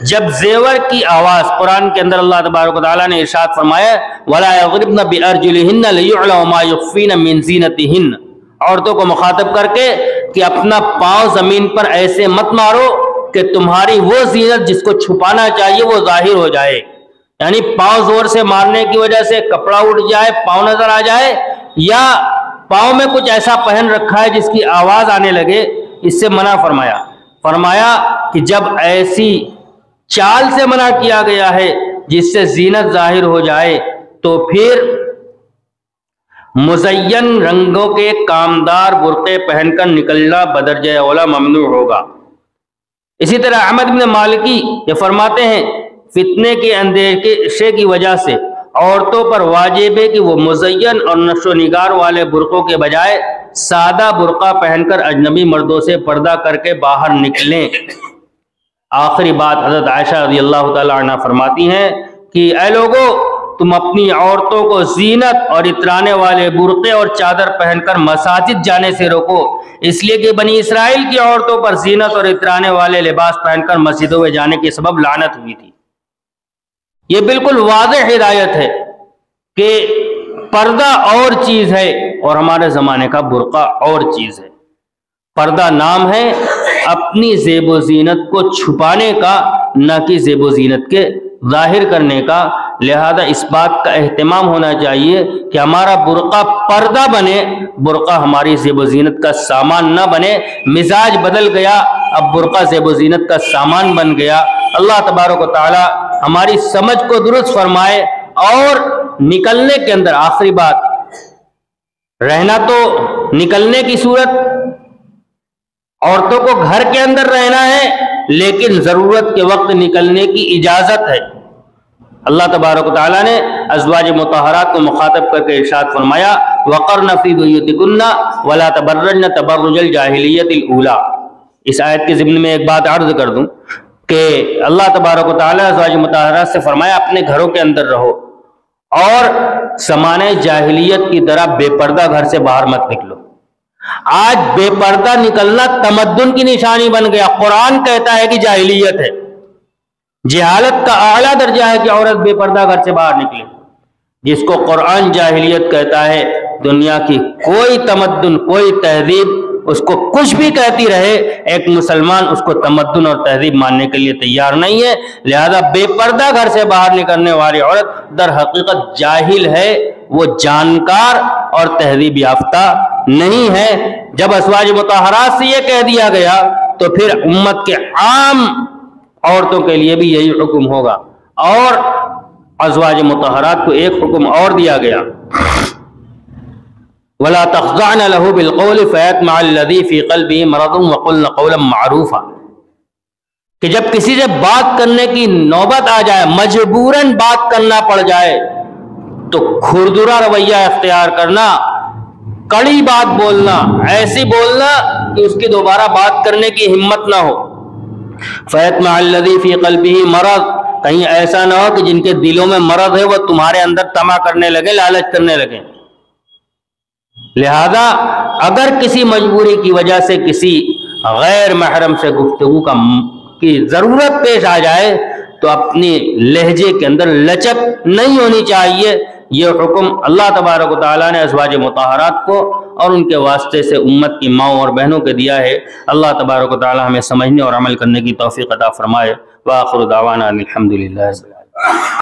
جب زیور کی آواز، قرآن کے اندر اللہ تبارک و تعالیٰ نے ارشاد فرمایا وَلَا يَضْرِبْنَ بِأَرْجُلِهِنَّ لِيُعْلَمَ مَا يُخْفِينَ مِنْ زِينَتِهِنَّ، عورتوں کو مخاطب کر کے کہ اپنا پاؤں زمین پر ایسے مت مارو کہ تمہاری وہ زینت جس کو چھپانا چاہیے وہ ظاہر ہو جائے، یعنی پاؤں زور سے مارنے کی وجہ سے کپڑا اٹھ جائے، پاؤں نظر آ جائے، یا پاؤں میں کچھ ایسا پہن رکھا ہے جس کی آواز آنے لگے، اس سے منع فرمایا کہ جب ایسی چال سے منع کیا گیا ہے جس سے زینت ظاہر ہو جائے تو پھر مزین رنگوں کے کامدار برقعے پہن کر نکلنا بدرجہ اولا ممنوع ہوگا۔ اسی طرح احمد بن مالکی یہ فرماتے ہیں فتنے کے اندیشے کی وجہ سے عورتوں پر واجب ہے کہ وہ مزین اور نقش و نگار والے برقعوں کے بجائے سادہ برقع پہن کر اجنبی مردوں سے پردہ کر کے باہر نکلیں۔ آخری بات حضرت عائشہ رضی اللہ تعالیٰ عنہ فرماتی ہیں کہ اے لوگو، تم اپنی عورتوں کو زینت اور اترانے والے برقعے اور چادر پہن کر مساجد جانے سے روکو، اس لیے کہ بنی اسرائیل کی عورتوں پر زینت اور اترانے والے لباس پہن کر مسجدوں میں جانے کے سبب لعنت ہوئی تھی۔ یہ بالکل واضح ہدایت ہے کہ پردہ اور چیز ہے اور ہمارے زمانے کا برقع اور چیز ہے۔ پردہ نام ہے اپنی زیب و زینت کو چھپانے کا، نہ کہ زیب و زینت کے ظاہر کرنے کا، لہذا اس بات کا اہتمام ہونا چاہیے کہ ہمارا برقع پردہ بنے، برقع ہماری زیب و زینت کا سامان نہ بنے۔ مزاج بدل گیا، اب برقع زیب و زینت کا سامان بن گیا۔ اللہ تبارک و تعالی ہماری سمجھ کو درست فرمائے، اور نکلنے کے اندر آخری بات، رہنا تو نکلنے کی صورت عورتوں کو گھر کے اندر رہنا ہے، لیکن ضرورت کے وقت نکلنے کی اجازت ہے۔ اللہ تبارک و تعالیٰ نے ازواج مطہرات کو مخاطب کر کے ارشاد فرمایا وَقَرْنَ فِي بُيُوتِكُنَّ وَلَا تَبَرَّجْنَ تَبَرُّجَ الْجَاهِلِيَّةِ الْأُولَىٰ۔ اس آیت کے ضمن میں ایک بات عرض کر دوں کہ اللہ تبارک و تعالیٰ ازواج مطہرات سے فرمایا اپنے گھروں کے اندر رہو، اور زمانے جاہلیت کی طرح بے پردہ گھر سے باہر مت نکلو۔ آج بے پردہ نکلنا تمدن کی نشانی بن گیا۔ قرآن کہتا ہے کہ جاہلیت ہے، جہالت کا اعلیٰ درجہ ہے کہ عورت بے پردہ گھر سے باہر نکلے۔ جس کو قرآن جاہلیت کہتا ہے، دنیا کی کوئی تمدن، کوئی تہذیب اس کو کچھ بھی کہتی رہے، ایک مسلمان اس کو تمدن اور تہذیب ماننے کے لیے تیار نہیں ہے۔ لہذا بے پردہ گھر سے باہر نکلنے والی عورت در حقیقت جاہل ہے، وہ جانکار اور تہذیب یافتہ نہیں ہے۔ جب ازواج مطہرات سے یہ کہہ دیا گیا تو پھر امت کے عام عورتوں کے لیے بھی یہی حکم ہوگا، اور ازواج مطہرات کو ایک حکم اور دیا گیا وَلَا تَخْضَعْنَ لَهُ بِالْقَوْلِ فَيَطْمَعَ الَّذِي فِي قَلْبِهِ مَرَضٌ وَقُلْنَ قَوْلًا مَّعْرُوفًا، کہ جب کسی سے بات کرنے کی نوبت آ جائے، مجبوراً بات کرنا پڑ جائے، تو کھردرا رویہ اختیار کرنا، کڑی بات بولنا، ایسی بولنا کہ اس کی دوبارہ بات کرنے کی ہمت نہ ہو۔ فَيَطْمَعَ الَّذِي فِي قَلْبِهِ مَرَضٌ، کہیں ایسا نہ ہو کہ جن کے دلوں میں مرض ہے وہ تمہارے اندر طمع کرنے لگے، لالچ کرنے لگے۔ لہذا اگر کسی مجبوری کی وجہ سے کسی غیر محرم سے گفتگو کی ضرورت پیش آ جائے تو اپنی لہجے کے اندر لچک نہیں ہونی چاہیے۔ یہ حکم اللہ تبارک و تعالیٰ نے ازواج مطہرات کو اور ان کے واسطے سے امت کی ماؤں اور بہنوں کے دیا ہے۔ اللہ تبارک و تعالیٰ ہمیں سمجھنے اور عمل کرنے کی توفیق عطا فرمائے۔ وآخر دعوانا الحمدللہ۔